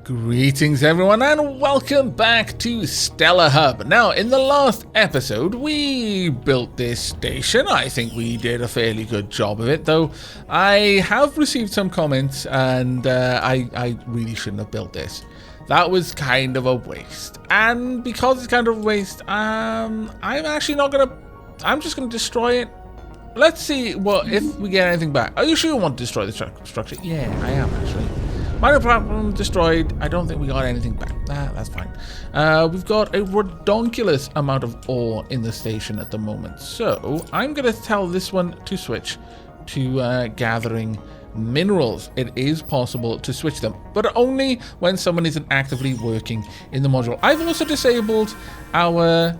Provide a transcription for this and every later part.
Greetings everyone and welcome back to StellarHub. Now in the last episode we built this station. I think we did a fairly good job of it, though I have received some comments and I really shouldn't have built this. That was kind of a waste, and because it's kind of a waste, I'm just gonna destroy it. Let's see if we get anything back. Are you sure you want to destroy the structure? Yeah, I am actually. Minor problem destroyed. I don't think we got anything back. That's fine. We've got a redonkulous amount of ore in the station at the moment. So I'm going to tell this one to switch to gathering minerals. It is possible to switch them, but only when someone isn't actively working in the module. I've also disabled our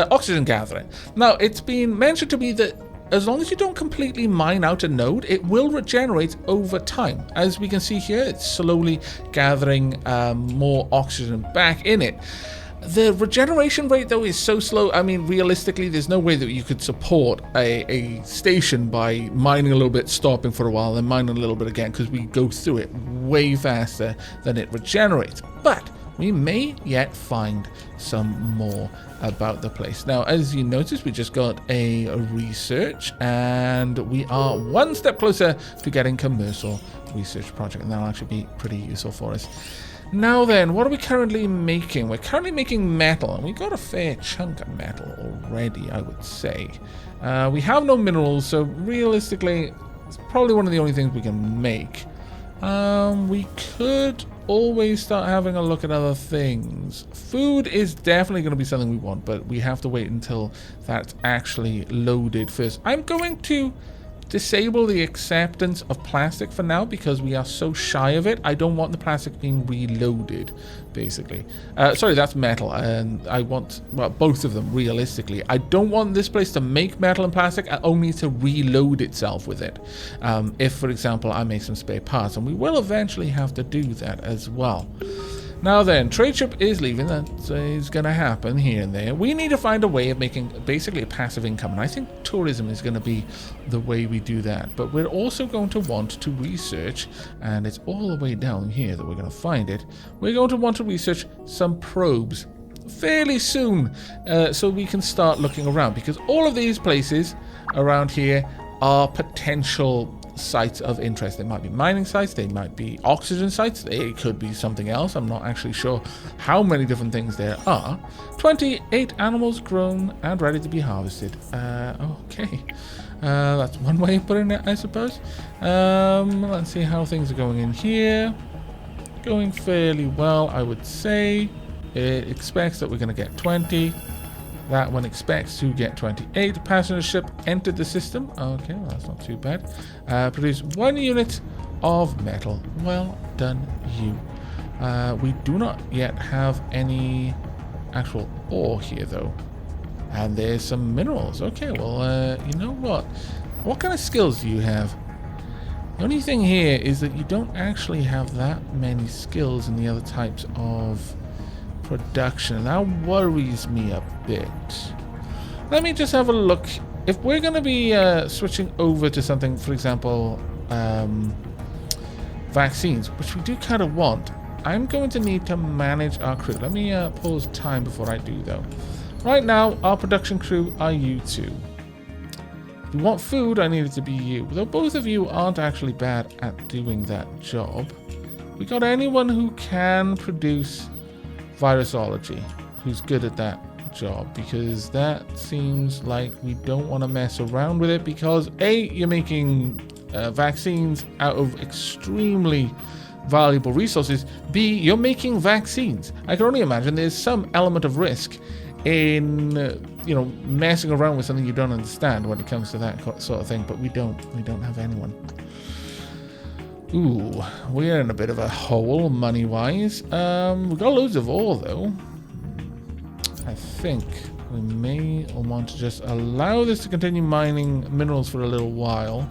oxygen gathering. Now, it's been mentioned to me that as long as you don't completely mine out a node, it will regenerate over time. As we can see here, it's slowly gathering more oxygen back in it. The regeneration rate, though, is so slow. I mean, realistically, there's no way that you could support a station by mining a little bit, stopping for a while, then mining a little bit again, because we go through it way faster than it regenerates. But we may yet find some more about the place. Now, as you notice, we just got a research, and we are one step closer to getting commercial research project, and that'll actually be pretty useful for us. Now then, what are we currently making? We're currently making metal, and we got a fair chunk of metal already, I would say. We have no minerals, so realistically, it's probably one of the only things we can make. We could always start having a look at other things. Food is definitely going to be something we want, but we have to wait until that's actually loaded first. I'm going to disable the acceptance of plastic for now because we are so shy of it. I don't want the plastic being reloaded, basically. Sorry, that's metal, and I want, well, both of them, realistically. I don't want this place to make metal and plastic, only to reload itself with it. If, for example, I make some spare parts, and we will eventually have to do that as well. Now then, trade ship is leaving. That is going to happen here and there. We need to find a way of making basically a passive income, and I think tourism is going to be the way we do that. But we're also going to want to research, and it's all the way down here that we're going to find it. We're going to want to research some probes fairly soon, so we can start looking around, because all of these places around here are potential sites of interest. They might be mining sites, they might be oxygen sites, it could be something else. I'm not actually sure how many different things there are. 28 animals grown and ready to be harvested. Okay. That's one way of putting it, I suppose. Let's see how things are going in here. Going fairly well, I would say. It expects that we're going to get 20. That one expects to get 28. Passenger ship entered the system. Okay, well, that's not too bad. Produce 1 unit of metal. Well done, you. We do not yet have any actual ore here, though. And there's some minerals. Okay, well, you know what? What kind of skills do you have? The only thing here is that you don't actually have that many skills in the other types of production. That worries me a bit. Let me just have a look. If we're going to be switching over to something, for example, vaccines, which we do kind of want, I'm going to need to manage our crew. Let me pause time before I do, though. Right now, our production crew are you two. If you want food, I need it to be you. Though both of you aren't actually bad at doing that job. We got anyone who can produce virusology, who's good at that job, because that seems like we don't want to mess around with it, because A, you're making vaccines out of extremely valuable resources. B, you're making vaccines. I can only imagine there's some element of risk in you know, messing around with something you don't understand when it comes to that sort of thing, but we don't have anyone. Ooh, we're in a bit of a hole money-wise. We've got loads of ore, though. I think we may want to just allow this to continue mining minerals for a little while.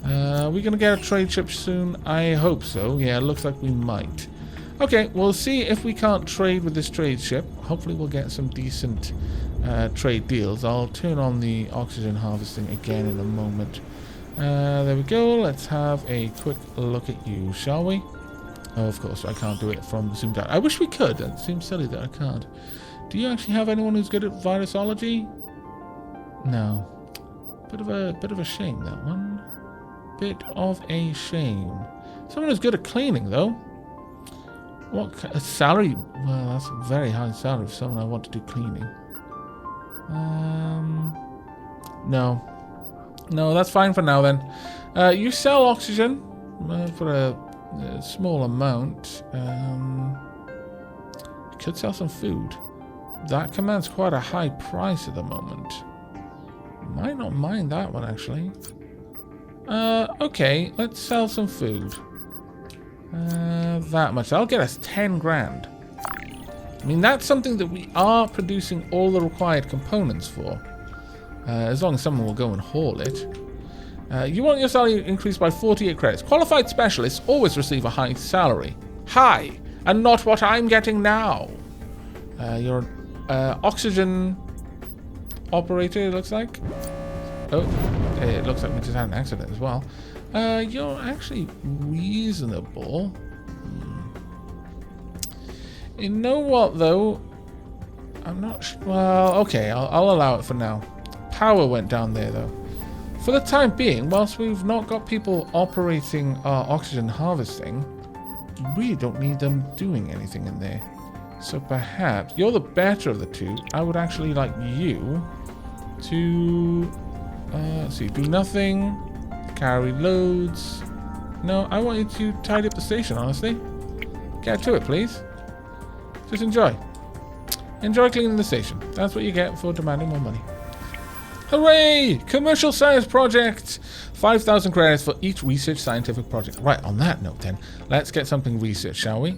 We're going to get a trade ship soon. I hope so. Yeah, it looks like we might. Okay, we'll see if we can't trade with this trade ship. Hopefully we'll get some decent trade deals. I'll turn on the oxygen harvesting again in a moment. There we go. Let's have a quick look at you, shall we? Oh, of course, I can't do it from zoomed out. I wish we could. It seems silly that I can't. Do you actually have anyone who's good at virusology? No. Bit of a shame, that one. Bit of a shame. Someone who's good at cleaning, though. What salary? Well, that's a very high salary for someone I want to do cleaning. No. No, that's fine for now then. You sell oxygen for a small amount. You could sell some food. That commands quite a high price at the moment. Might not mind that one, actually. Okay, let's sell some food. That much. That'll get us 10 grand. I mean, that's something that we are producing all the required components for. As long as someone will go and haul it. You want your salary increased by 48 credits. Qualified specialists always receive a high salary. High! And not what I'm getting now. You're an oxygen operator, it looks like. Oh, it looks like we just had an accident as well. You're actually reasonable. You know what, though? I'm not sure. Well, okay, I'll allow it for now. Power went down there, though. For the time being, whilst we've not got people operating our oxygen harvesting, we don't need them doing anything in there. So perhaps you're the better of the two. I would actually like you to see, do nothing, carry loads. No, I want you to tidy up the station, honestly. Get to it, please. Just enjoy. Enjoy cleaning the station. That's what you get for demanding more money. Hooray! Commercial science project! 5,000 credits for each research scientific project. Right, on that note then, let's get something researched, shall we?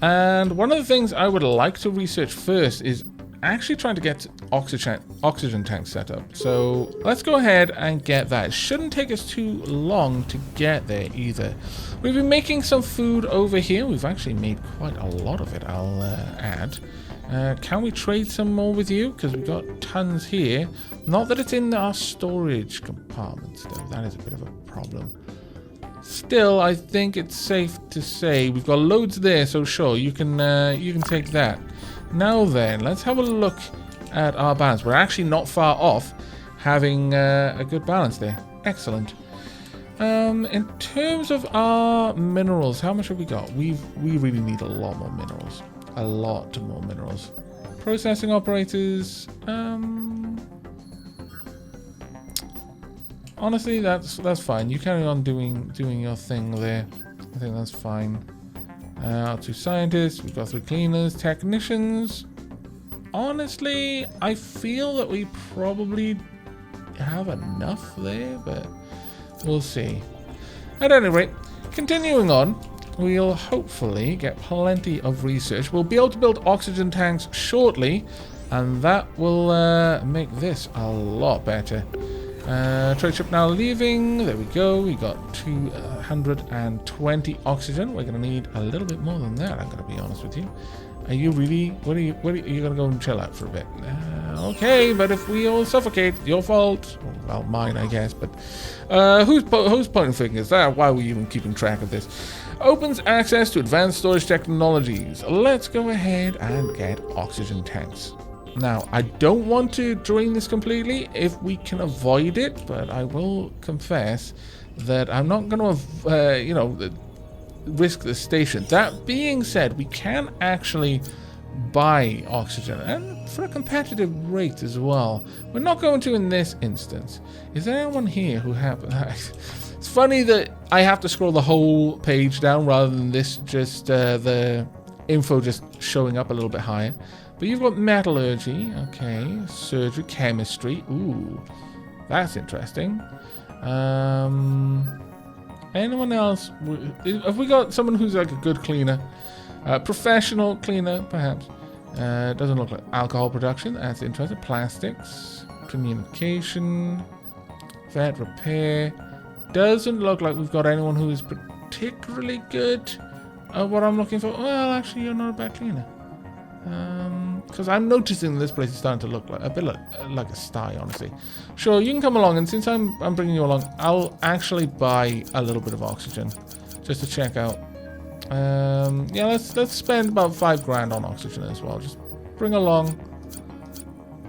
And one of the things I would like to research first is actually trying to get oxygen tanks set up. So let's go ahead and get that. It shouldn't take us too long to get there either. We've been making some food over here. We've actually made quite a lot of it, I'll add. Can we trade some more with you? Because we've got tons here. Not that it's in our storage compartment still. That is a bit of a problem. Still, I think it's safe to say we've got loads there, so sure, you can take that. Now then, let's have a look at our balance. We're actually not far off having a good balance there. Excellent. In terms of our minerals, how much have we got? We really need a lot more minerals. A lot more minerals. Processing operators. Honestly, that's fine. You carry on doing your thing there. I think that's fine. Our 2 scientists. We've got 3 cleaners, technicians. Honestly, I feel that we probably have enough there, but we'll see. At any rate, continuing on. We'll hopefully get plenty of research. We'll be able to build oxygen tanks shortly, and that will make this a lot better. Trade ship now leaving. There we go. We got 220 oxygen. We're going to need a little bit more than that, I'm going to be honest with you. Are you really? What are you going to go and chill out for a bit? Okay, but if we all suffocate, your fault. Well, mine, I guess. But who's pointing fingers? Why were you even keeping track of this? Opens access to advanced storage technologies. Let's go ahead and get oxygen tanks. Now, I don't want to drain this completely if we can avoid it, but I will confess that I'm not going to, risk the station. That being said, we can actually buy oxygen, and for a competitive rate as well. We're not going to in this instance. Is there anyone here who It's funny that I have to scroll the whole page down rather than this just the info just showing up a little bit higher. But you've got metallurgy, okay, surgery, chemistry. Ooh, that's interesting. Anyone else? Have we got someone who's like a good cleaner? Professional cleaner, perhaps. Doesn't look like alcohol production. That's interesting. Plastics, communication, vet repair. Doesn't look like we've got anyone who is particularly good at what I'm looking for. Well, actually, you're not a bad cleaner. Because I'm noticing this place is starting to look like a bit like a sty, honestly. Sure, you can come along, and since I'm bringing you along, I'll actually buy a little bit of oxygen just to check out Yeah, let's spend about 5 grand on oxygen as well. Just bring along.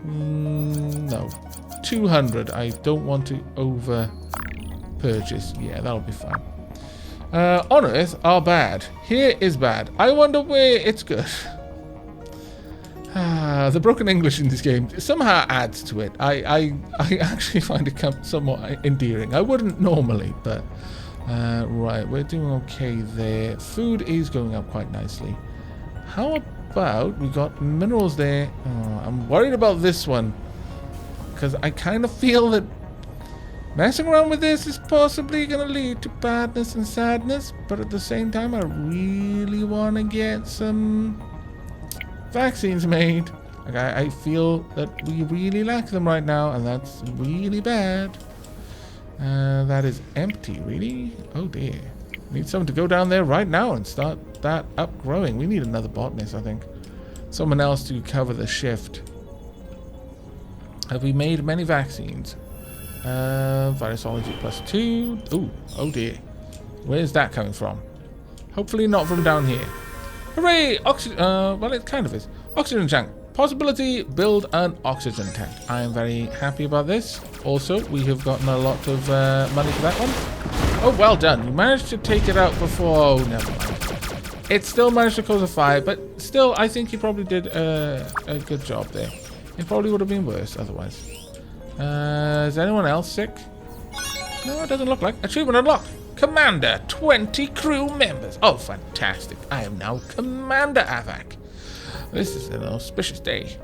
No, 200. I don't want to over purchase. Yeah, that'll be fine. On Earth are bad. Here is bad. I wonder where it's good. The broken English in this game somehow adds to it. I actually find it somewhat endearing. I wouldn't normally, but right, we're doing okay there. Food is going up quite nicely. How about we got minerals there? Oh, I'm worried about this one because I kind of feel that messing around with this is possibly going to lead to badness and sadness, but at the same time, I really want to get some vaccines made. Like I feel that we really lack them right now, and that's really bad. That is empty, really? Oh dear. Need someone to go down there right now and start that up growing. We need another botanist, I think. Someone else to cover the shift. Have we made many vaccines? Virusology +2. Ooh, oh dear. Where's that coming from? Hopefully not from down here. Hooray! Oxygen. Well, it kind of is. Oxygen tank. Possibility, build an oxygen tank. I am very happy about this. Also, we have gotten a lot of money for that one. Oh, well done. You managed to take it out before. Oh, never mind. It still managed to cause a fire, but still, I think you probably did a good job there. It probably would have been worse otherwise. Is anyone else sick? No, it doesn't look like. Achievement unlocked. Commander, 20 crew members. Oh, fantastic. I am now Commander Aavak. This is an auspicious day.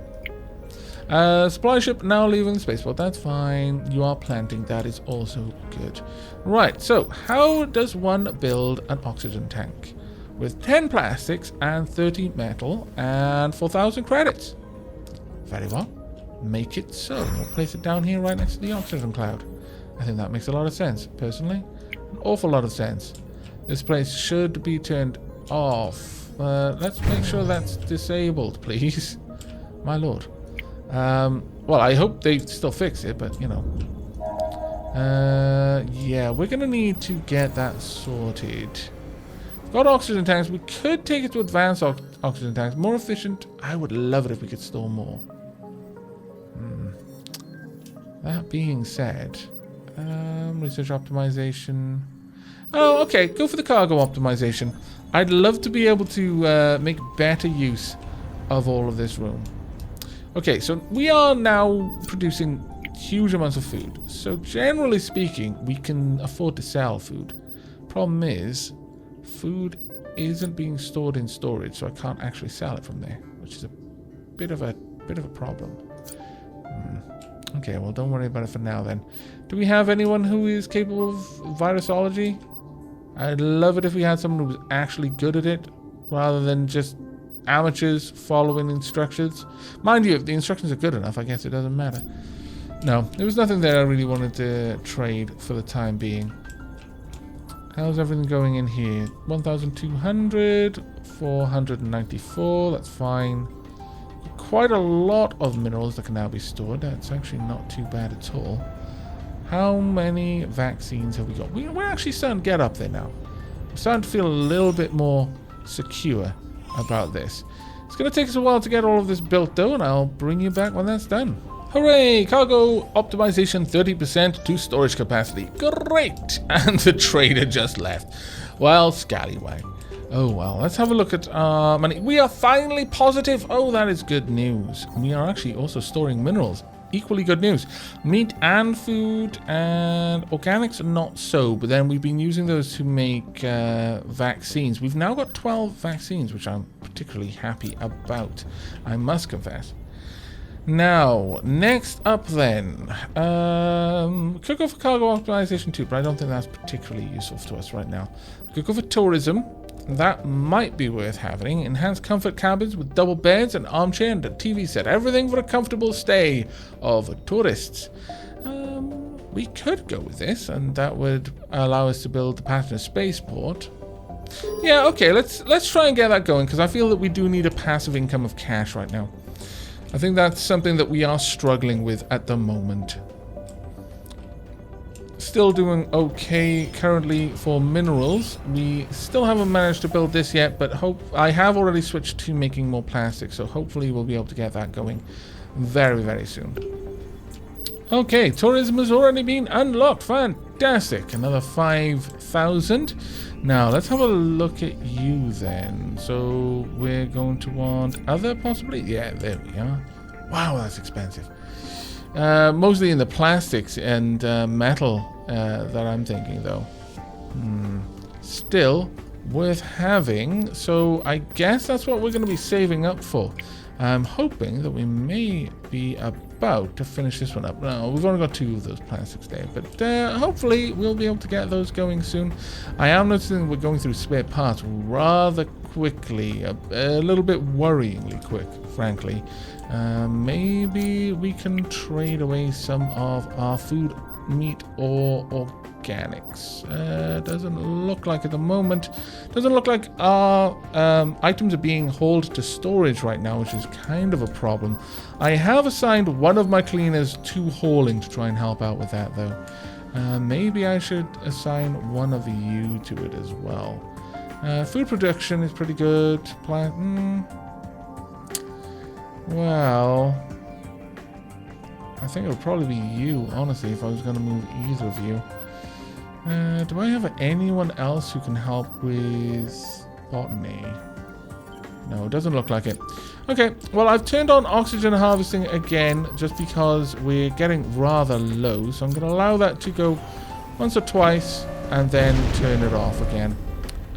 Supply ship now leaving the spaceport. That's fine. You are planting. That is also good. Right, so how does one build an oxygen tank? With 10 plastics and 30 metal and 4,000 credits. Very well. Make it so. We'll place it down here right next to the oxygen cloud. I think that makes a lot of sense, personally. An awful lot of sense. This place should be turned off. Let's make sure that's disabled, please. My lord. Well, I hope they still fix it, but, you know. Yeah, we're going to need to get that sorted. Got oxygen tanks. We could take it to advanced oxygen tanks. More efficient. I would love it if we could store more. That being said, research optimization. Oh, okay. Go for the cargo optimization. I'd love to be able to make better use of all of this room. Okay, so we are now producing huge amounts of food. So generally speaking, we can afford to sell food. Problem is, food isn't being stored in storage, so I can't actually sell it from there, which is a bit of a problem. Okay, well, don't worry about it for now then. Do we have anyone who is capable of virusology? I'd love it if we had someone who was actually good at it, rather than just amateurs following instructions. Mind you, if the instructions are good enough, I guess it doesn't matter. No, there was nothing there I really wanted to trade for the time being. How's everything going in here? 1,200, 494, that's fine. Quite a lot of minerals that can now be stored. That's actually not too bad at all. How many vaccines have we got? We're actually starting to get up there now. I'm starting to feel a little bit more secure about this. It's going to take us a while to get all of this built though, and I'll bring you back when that's done. Hooray! Cargo optimization 30% to storage capacity. Great! And the trader just left. Well, scallywag. Oh well, let's have a look at our money. We are finally positive. Oh, that is good news. We are actually also storing minerals. Equally good news. Meat and food and organics not so, but then we've been using those to make vaccines. We've now got 12 vaccines, which I'm particularly happy about, I must confess. Now, next up then, could go for cargo optimization too, but I don't think that's particularly useful to us right now. Could go for tourism. That might be worth having. Enhanced comfort cabins with double beds, an armchair, and a TV set. Everything for a comfortable stay of tourists. We could go with this, and that would allow us to build the passenger spaceport. Yeah, okay, let's try and get that going, because I feel that we do need a passive income of cash right now. I think that's something that we are struggling with at the moment. still doing okay currently for minerals. We still haven't managed to build this yet, but I have already switched to making more plastic, so hopefully we'll be able to get that going very, very soon. Okay, tourism has already been unlocked. Fantastic. Another 5,000. Now, let's have a look at you then. So, we're going to want other possibly? Yeah, there we are. Wow, that's expensive. Mostly in the plastics and metal that I'm thinking, though. Still worth having. So, I guess that's what we're going to be saving up for. I'm hoping that we may be about to finish this one up. No, we've only got 2 of those plastics there, but hopefully we'll be able to get those going soon. I am noticing we're going through spare parts rather quickly, a little bit worryingly quick, frankly. Maybe we can trade away some of our food, meat, or organics. Doesn't look like at the moment. Doesn't look like our items are being hauled to storage right now, which is kind of a problem. I have assigned one of my cleaners to hauling to try and help out with that, though. Maybe I should assign one of you to it as well. Food production is pretty good. Well, I think it would probably be you, honestly, if I was going to move either of you. Do I have anyone else who can help with botany? No, it doesn't look like it. Okay, well, I've turned on oxygen harvesting again just because we're getting rather low. So I'm going to allow that to go once or twice and then turn it off again.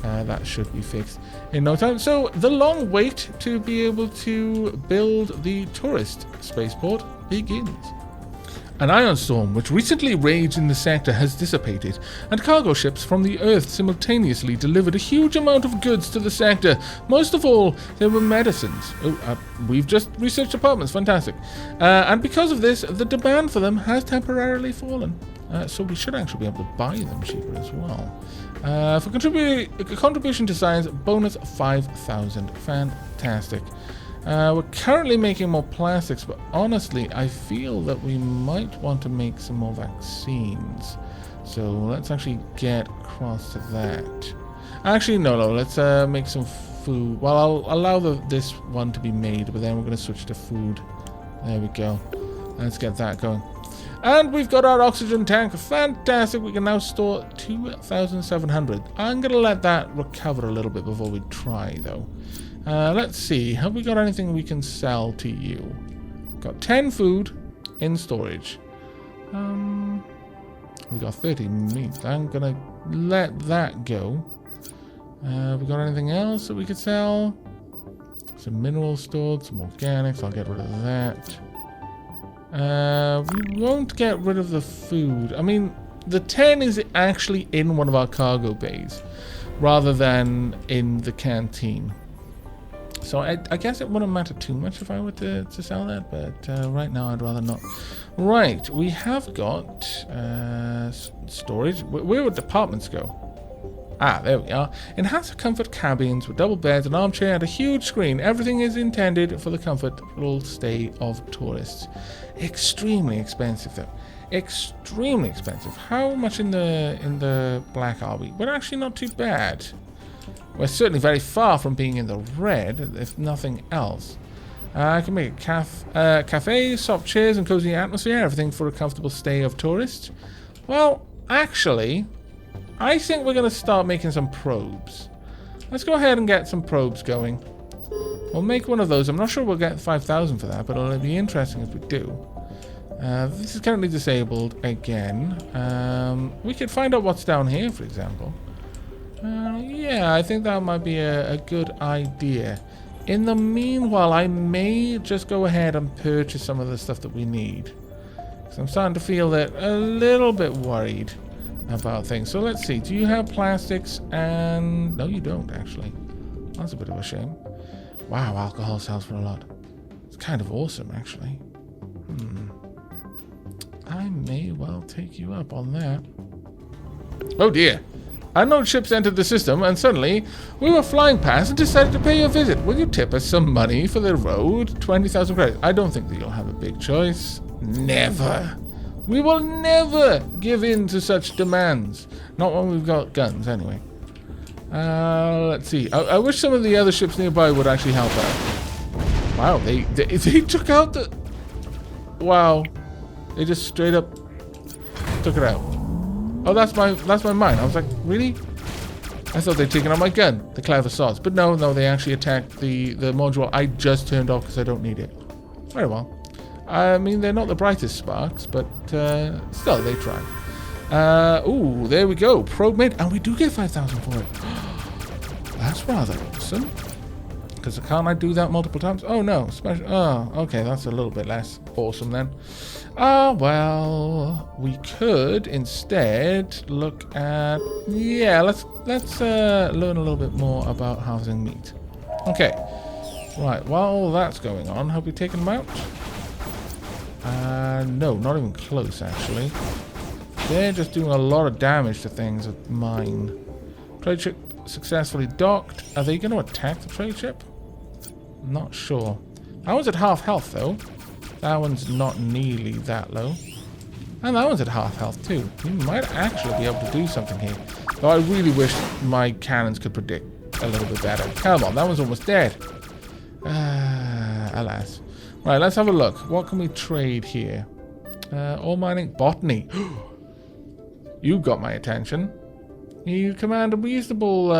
That should be fixed in no time. So the long wait to be able to build the tourist spaceport begins. An ion storm which recently raged in the sector has dissipated, and cargo ships from the Earth simultaneously delivered a huge amount of goods to the sector. Most of all, there were medicines. We've just researched apartments, fantastic. And because of this, the demand for them has temporarily fallen. So we should actually be able to buy them cheaper as well. For contribution to science, bonus 5,000. Fantastic. We're currently making more plastics, but honestly, I feel that we might want to make some more vaccines. So let's actually get across to that. Actually, no, let's make some food. Well, I'll allow this one to be made, but then we're going to switch to food. There we go. Let's get that going. And we've got our oxygen tank. Fantastic. We can now store 2,700. I'm going to let that recover a little bit before we try, though. Let's see. Have we got anything we can sell to you? Got 10 food in storage. We got 30 meat. I'm going to let that go. We got anything else that we could sell? Some minerals stored, some organics. I'll get rid of that. We won't get rid of the food. I mean, the 10 is actually in one of our cargo bays rather than in the canteen. So I guess it wouldn't matter too much if I were to sell that, but right now I'd rather not. Right, we have got storage. Where would departments go? Ah, there we are. Enhanced comfort cabins with double beds, an armchair, and a huge screen. Everything is intended for the comfortable stay of tourists. Extremely expensive, though. Extremely expensive. How much in the black are we? We're actually not too bad. We're certainly very far from being in the red, if nothing else. I can make a cafe, soft chairs, and cozy atmosphere. Everything for a comfortable stay of tourists. Well, actually, I think we're going to start making some probes. Let's go ahead and get some probes going. We'll make one of those. I'm not sure we'll get 5,000 for that, but it'll be interesting if we do. This is currently disabled again. We could find out what's down here, for example. Yeah, I think that might be a good idea. In the meanwhile, I may just go ahead and purchase some of the stuff that we need. So I'm starting to feel that a little bit worried about things. So let's see. Do you have plastics? And no, you don't, actually. That's a bit of a shame. Wow, alcohol sells for a lot. It's kind of awesome, actually. I may well take you up on that. Oh dear. Unknown ships entered the system, and suddenly we were flying past and decided to pay you a visit. Will you tip us some money for the road? 20,000 credits. I don't think that you'll have a big choice. Never. We will never give in to such demands. Not when we've got guns, anyway. Let's see. I wish some of the other ships nearby would actually help out. Wow, they took out the... Wow. They just straight up took it out. Oh, that's my mine. I was like, really? I thought they'd taken out my gun, the clever sods. But no, they actually attacked the module I just turned off because I don't need it. Very well. I mean, they're not the brightest sparks, but still, they try. Ooh, there we go. Probe made, and we do get 5,000 for it. That's rather awesome. Because can't I do that multiple times? Oh, no. Oh, okay, that's a little bit less awesome then. Well, we could instead look at... Yeah, let's learn a little bit more about housing meat. Okay. Right, while that's going on, have we taken them out? No, not even close, actually. They're just doing a lot of damage to things at mine. Trade ship successfully docked. Are they going to attack the trade ship? Not sure. That one's at half health, though. That one's not nearly that low. And that one's at half health, too. We might actually be able to do something here. Though I really wish my cannons could predict a little bit better. Come on, that one's almost dead. Alas. Right, let's have a look. What can we trade here? Ore mining, botany. You got my attention. You command a reasonable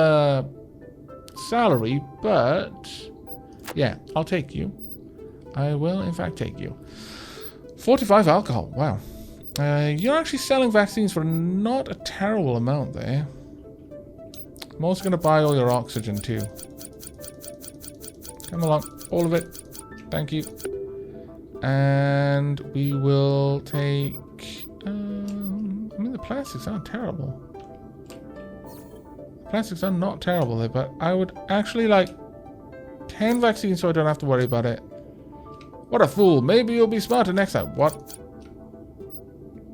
salary, but yeah, I'll take you. I will, in fact, take you. 45 alcohol. Wow. You're actually selling vaccines for not a terrible amount there. I'm also going to buy all your oxygen too. Come along, all of it. Thank you. And we will take... I mean, the plastics aren't terrible. Plastics are not terrible there, but I would actually like 10 vaccines so I don't have to worry about it. What a fool. Maybe you'll be smarter next time. What?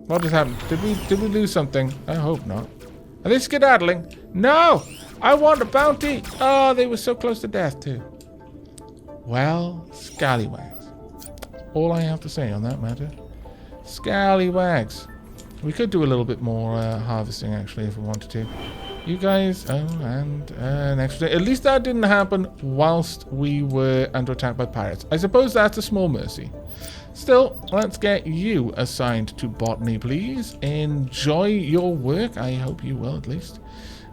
What just happened? Did we lose something? I hope not. Are they skedaddling? No! I want a bounty! Oh, they were so close to death too. Well, scallywags. All I have to say on that matter. Scallywags. We could do a little bit more harvesting actually if we wanted to. You guys, oh, and an extra day. At least that didn't happen whilst we were under attack by pirates. I suppose that's a small mercy. Still, let's get you assigned to botany, please. Enjoy your work. I hope you will, at least.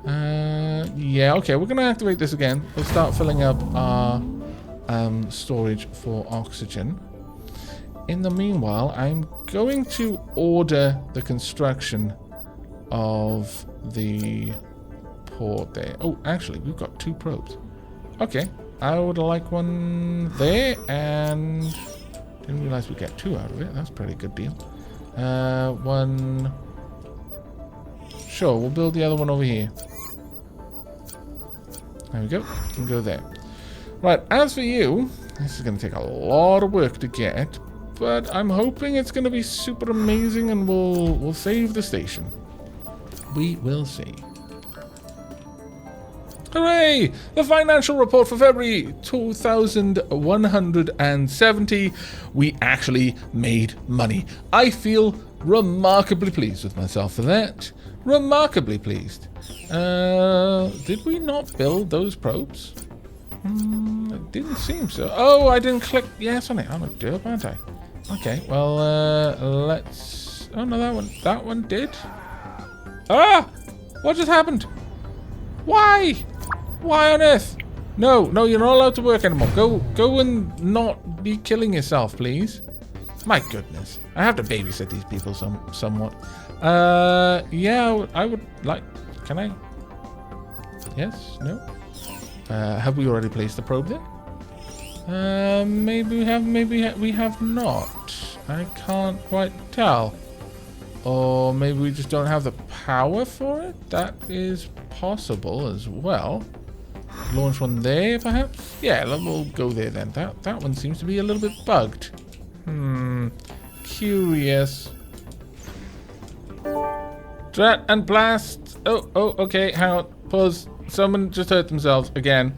Yeah, okay, we're going to activate this again. We'll start filling up our storage for oxygen. In the meanwhile, I'm going to order the construction of the port there. Oh, actually, we've got 2 probes. Okay, I would like one there, and didn't realize we'd get 2 out of it. That's a pretty good deal. One. Sure, we'll build the other one over here. There we go. We can go there. Right, as for you, this is going to take a lot of work to get, but I'm hoping it's going to be super amazing and we'll save the station. We will see. Hooray! The financial report for February 2170. We actually made money. I feel remarkably pleased with myself for that. Remarkably pleased. Did we not build those probes? It didn't seem so. Oh, I didn't click yes on it. I'm a derp, aren't I? Okay, well, let's... Oh, no, that one did. Ah! What just happened? Why? Why on earth? No, you're not allowed to work anymore. Go and not be killing yourself, please. My goodness. I have to babysit these people somewhat. Yeah, I would like... Can I? Yes? No? Have we already placed the probe there? Maybe we have, maybe we have not. I can't quite tell. Or maybe we just don't have the power for it? That is possible as well. Launch one there, perhaps? Yeah, we'll go there then. That one seems to be a little bit bugged. Curious. Drat and blast. Oh, okay, hang on. Pause. Someone just hurt themselves again.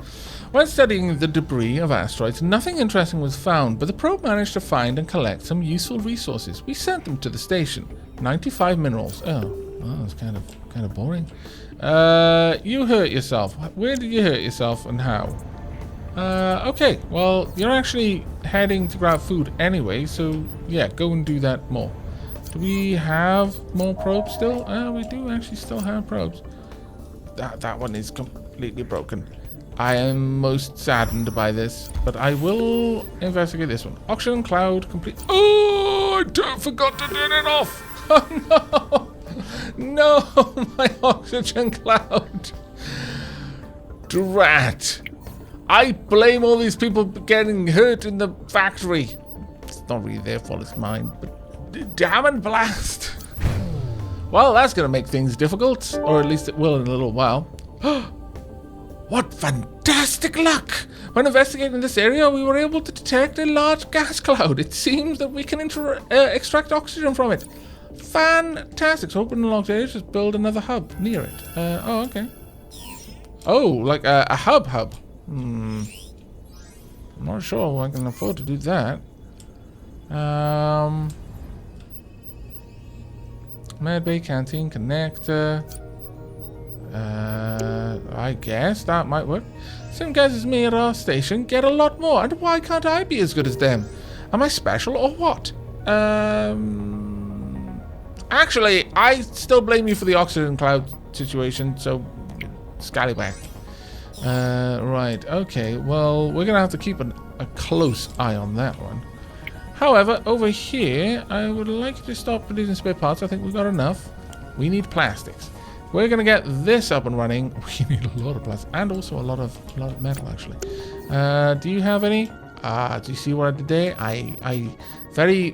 When studying the debris of asteroids, nothing interesting was found, but the probe managed to find and collect some useful resources. We sent them to the station. 95 minerals. Oh, well, that's kind of boring. You hurt yourself. Where did you hurt yourself and how? Okay, well, you're actually heading to grab food anyway, so yeah, go and do that more. Do we have more probes still? We do actually still have probes. That one is completely broken. I am most saddened by this, but I will investigate this one. Oxygen cloud complete. Oh, I forgot to turn it off. Oh no. No, my oxygen cloud. Drat. I blame all these people getting hurt in the factory. It's not really their fault, it's mine, but damn and blast. Well, that's going to make things difficult, or at least it will in a little while. What fantastic luck! When investigating this area, we were able to detect a large gas cloud. It seems that we can extract oxygen from it. Fantastic. So open the locked area, just build another hub near it. Oh, okay. Oh, like a hub. I'm not sure I can afford to do that. Medbay, canteen, connector. I guess that might work. Some guys as me at our station get a lot more, and why can't I be as good as them? Am I special or what? Actually, I still blame you for the oxygen cloud situation, so scallywag. Right, okay, well, we're gonna have to keep a close eye on that one. However, over here, I would like you to stop producing spare parts. I think we've got enough. We need plastics. We're gonna get this up and running. We need a lot of plastic and also a lot of metal, actually. Do you have any? Do you see what I did there? I very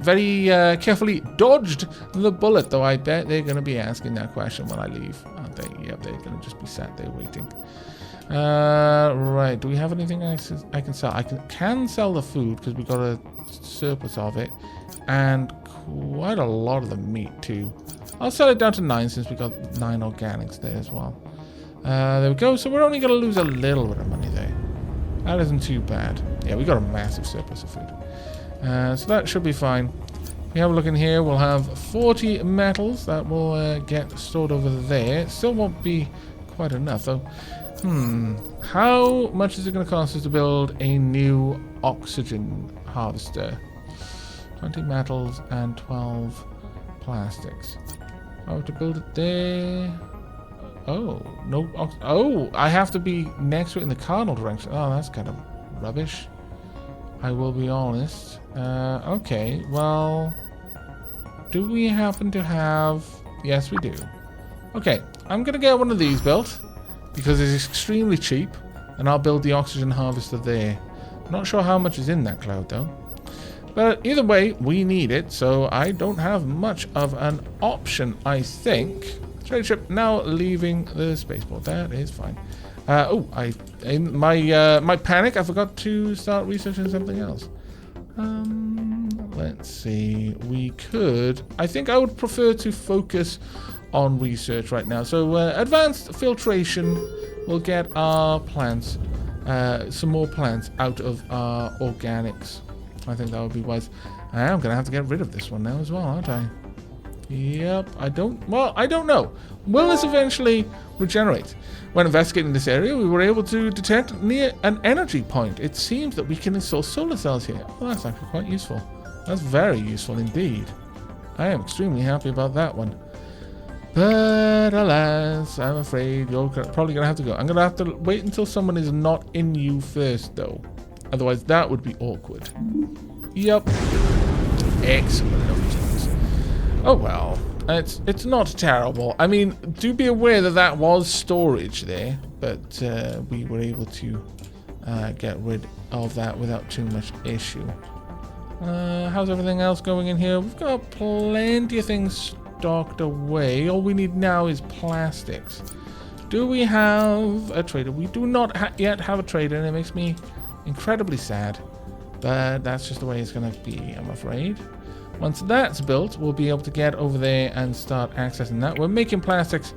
carefully dodged the bullet, though I bet they're gonna be asking that question when I leave, aren't they? Yep, they're gonna just be sat there waiting. Right. Do we have anything I can sell? I can sell the food because we've got a surplus of it, and quite a lot of the meat too. I'll sell it down to 9 since we got 9 organics there as well. There we go. So we're only going to lose a little bit of money there. That isn't too bad. Yeah, we got a massive surplus of food. So that should be fine. We have a look in here. We'll have 40 metals that will get stored over there. It still won't be quite enough though. How much is it going to cost us to build a new oxygen harvester? 20 metals and 12 plastics. I have to build it there. Oh, no. Oh, I have to be next to it in the cardinal direction. Oh, that's kind of rubbish. I will be honest. Okay, well, do we happen to have... Yes, we do. Okay, I'm going to get one of these built because it's extremely cheap, and I'll build the oxygen harvester there. Not sure how much is in that cloud, though. But either way, we need it, so I don't have much of an option, I think. Trade ship now leaving the spaceport. That is fine. In my panic, I forgot to start researching something else. Let's see. We could... I think I would prefer to focus on research right now. So advanced filtration will get our plants, some more plants out of our organics. I think that would be wise. I am going to have to get rid of this one now as well, aren't I? Yep, I don't know. Will this eventually regenerate? When investigating this area, we were able to detect near an energy point. It seems that we can install solar cells here. Well, that's actually quite useful. That's very useful indeed. I am extremely happy about that one. But alas, I'm afraid you're probably going to have to go. I'm going to have to wait until someone is not in you first, though. Otherwise, that would be awkward. Yep. Excellent. Oh well, it's not terrible. I mean, do be aware that that was storage there, but we were able to get rid of that without too much issue. How's everything else going in here? We've got plenty of things stocked away. All we need now is plastics. Do we have a trader? We do not yet have a trader, and it makes me incredibly sad, but that's just the way it's going to be, I'm afraid. Once that's built, we'll be able to get over there and start accessing that. We're making plastics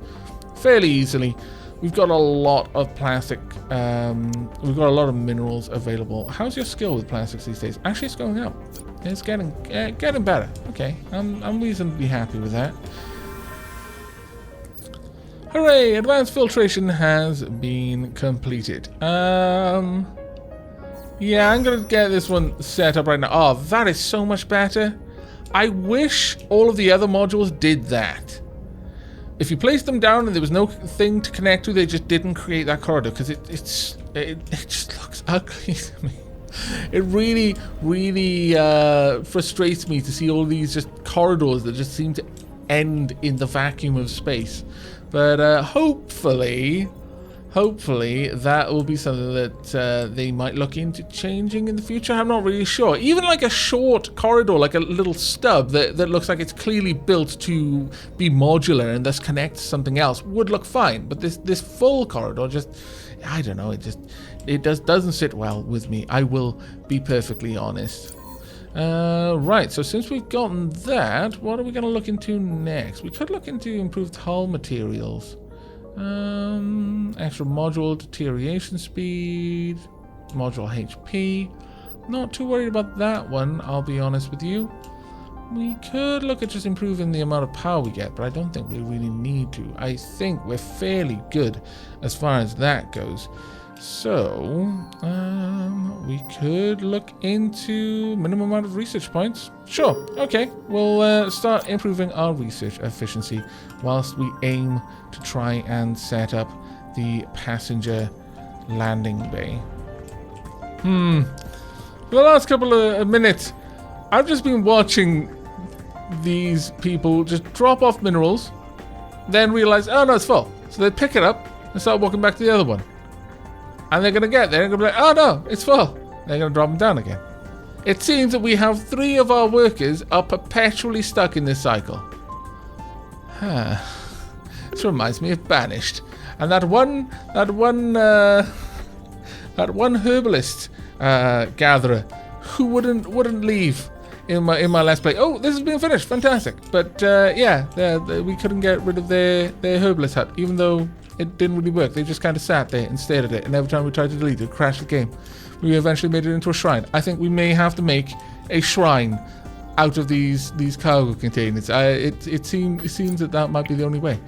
fairly easily. we've got a lot of plastic. We've got a lot of minerals available. How's your skill with plastics these days? Actually, it's going up. It's getting better. Okay, I'm reasonably happy with that. Hooray! Advanced filtration has been completed. Yeah, I'm gonna get this one set up right now. Oh, that is so much better. I wish all of the other modules did that. If you placed them down and there was no thing to connect to, they just didn't create that corridor, because it just looks ugly to me. It really, really frustrates me to see all these just corridors that just seem to end in the vacuum of space. But hopefully that will be something that they might look into changing in the future. I'm not really sure. Even like a short corridor, like a little stub that looks like it's clearly built to be modular and thus connect to something else would look fine. But this full corridor just, I don't know, it doesn't sit well with me. I will be perfectly honest. Right, so since we've gotten that, what are we going to look into next? We could look into improved hull materials. Extra module deterioration speed, module HP. Not too worried about that one, I'll be honest with you. We could look at just improving the amount of power we get, but I don't think we really need to. I think we're fairly good as far as that goes. So, we could look into minimum amount of research points. Sure, okay. We'll start improving our research efficiency whilst we aim to try and set up the passenger landing bay. For the last couple of minutes, I've just been watching these people just drop off minerals, then realize, oh no, it's full. So they pick it up and start walking back to the other one. And they're going to get there and going to be like, oh no, it's full. They're going to drop them down again. It seems that we have 3 of our workers are perpetually stuck in this cycle. This reminds me of Banished. And that one herbalist gatherer who wouldn't leave in my last play. Oh, this has been finished. Fantastic. But yeah, we couldn't get rid of their herbalist hut, even though it didn't really work. They just kind of sat there and stared at it, and every time we tried to delete it, it crashed the game. We eventually made it into a shrine. I think we may have to make a shrine out of these cargo containers. It seems that might be the only way.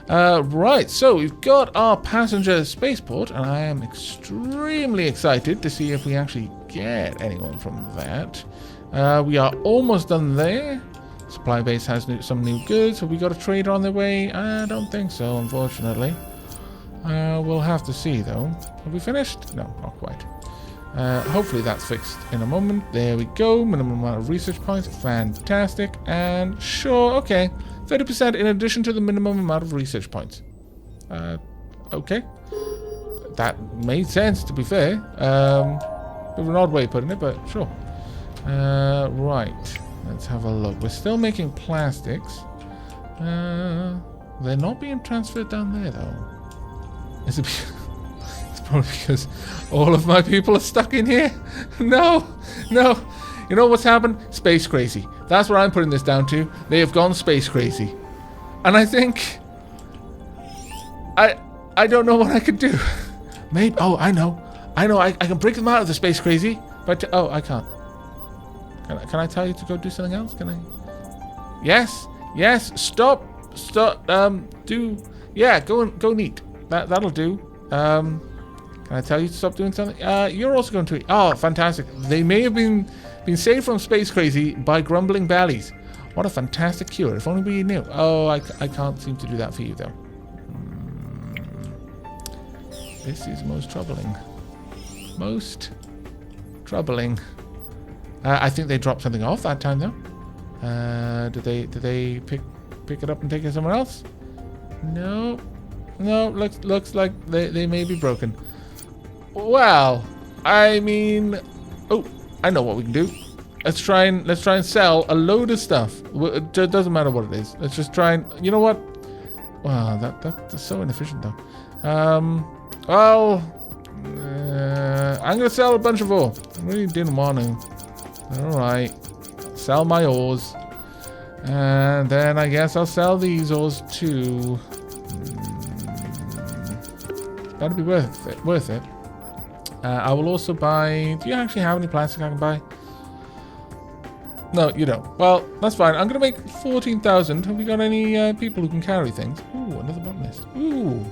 Right, so we've got our passenger spaceport, and I am extremely excited to see if we actually get anyone from that. We are almost done there. Supply base has some new goods. Have we got a trader on their way? I don't think so, unfortunately. We'll have to see, though. Have we finished? No, not quite. Hopefully that's fixed in a moment. There we go. Minimum amount of research points. Fantastic. And sure, okay. 30% in addition to the minimum amount of research points. Okay. That made sense, to be fair. Bit of an odd way of putting it, but sure. Right. Let's have a look. We're still making plastics. They're not being transferred down there, though. Is it because... It's probably because all of my people are stuck in here. No. You know what's happened? Space crazy. That's what I'm putting this down to. They have gone space crazy. And I think... I don't know what I could do. Maybe... Oh, I know. I can break them out of the space crazy. But... Oh, I can't. Can I tell you to go do something else? Can I? Yes. Stop. Do. Yeah. Go and eat. That'll do. Can I tell you to stop doing something? You're also going to eat. Oh, fantastic. They may have been saved from space crazy by grumbling bellies. What a fantastic cure. If only we knew. Oh, I can't seem to do that for you though. This is most troubling. I think they dropped something off that time though. Did they pick it up and take it somewhere else? No. Looks like they may be broken. Well, I mean, oh, I know what we can do. Let's try and sell a load of stuff. It doesn't matter what it is. Let's just try and, you know what? Wow, that's so inefficient though. Well, I'm gonna sell a bunch of ore. I really didn't want to. Alright, sell my ores, and then I guess I'll sell these ores too. That'd be worth it. Worth it. I will also buy... Do you actually have any plastic I can buy? No, you don't. Well, that's fine. I'm going to make 14,000. Have we got any people who can carry things? Ooh, another botanist. Ooh.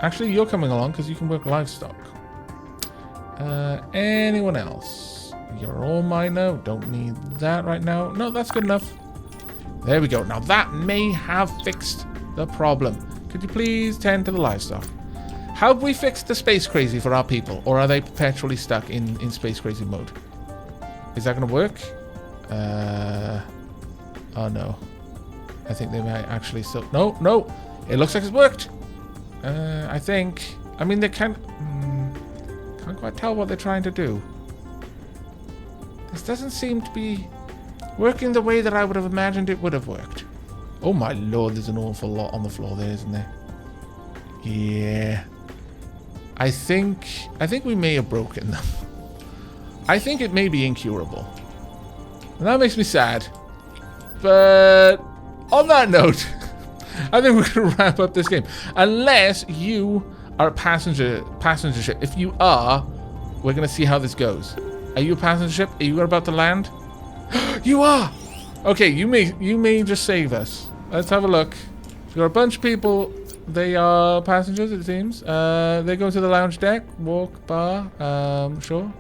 Actually, you're coming along because you can work livestock. Anyone else? You're all mine now. Don't need that right now. No, that's good enough. There we go. Now that may have fixed the problem. Could you please tend to the livestock? Have we fixed the space crazy for our people? Or are they perpetually stuck in space crazy mode? Is that going to work? Oh no. I think they might actually still... No, no. It looks like it's worked. I think... I mean, they can't quite tell what they're trying to do. This doesn't seem to be working the way that I would have imagined it would have worked. Oh my lord, there's an awful lot on the floor there, isn't there? Yeah. I think we may have broken them. I think it may be incurable. And that makes me sad. But on that note, I think we're going to wrap up this game. Unless you are a passenger ship. If you are, we're going to see how this goes. Are you a passenger ship? Are you about to land? You are! Okay, you may just save us. Let's have a look. We've got a bunch of people. They are passengers, it seems. They go to the lounge deck, walk, bar, sure.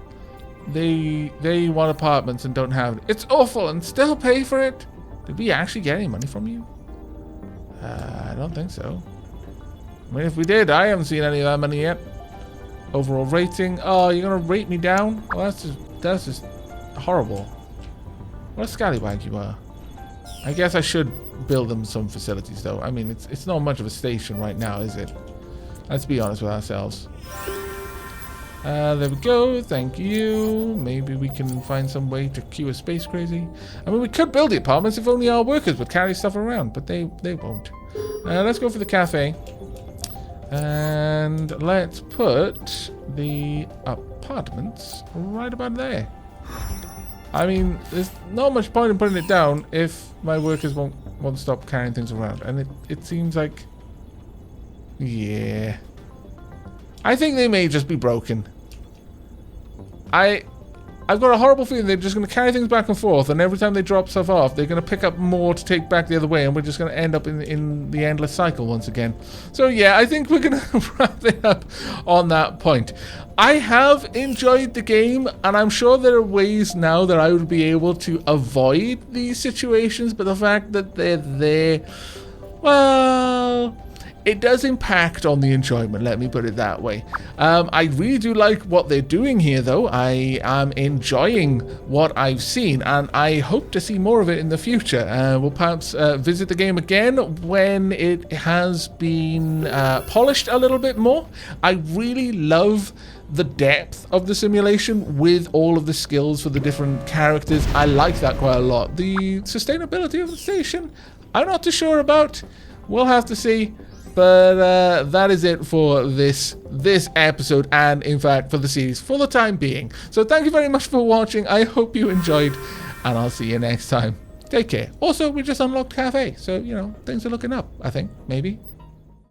They want apartments and don't have it. It's awful and still pay for it. Did we actually get any money from you? I don't think so. I mean, if we did, I haven't seen any of that money yet. Overall rating. Oh, you're gonna rate me down? Well, that's just horrible. What a scallywag you are. I guess I should build them some facilities, though. I mean, it's not much of a station right now, is it? Let's be honest with ourselves. There we go. Thank you. Maybe we can find some way to cure space crazy. I mean, we could build the apartments if only our workers would carry stuff around, but they won't. Let's go for the cafe. And let's put the apartments right about there. I mean, there's not much point in putting it down if my workers won't stop carrying things around. And it seems like... Yeah. I think they may just be broken. I've got a horrible feeling they're just going to carry things back and forth, and every time they drop stuff off, they're going to pick up more to take back the other way, and we're just going to end up in the endless cycle once again. So yeah, I think we're going to wrap it up on that point. I have enjoyed the game, and I'm sure there are ways now that I would be able to avoid these situations, but the fact that they're there, well... It does impact on the enjoyment, let me put it that way. I really do like what they're doing here, though. I am enjoying what I've seen, and I hope to see more of it in the future. We'll perhaps visit the game again when it has been polished a little bit more. I really love the depth of the simulation with all of the skills for the different characters. I like that quite a lot. The sustainability of the station, I'm not too sure about. We'll have to see. But that is it for this episode, and in fact for the series for the time being. So thank you very much for watching. I hope you enjoyed, and I'll see you next time. Take care. Also, we just unlocked Cafe, so you know things are looking up. I think maybe.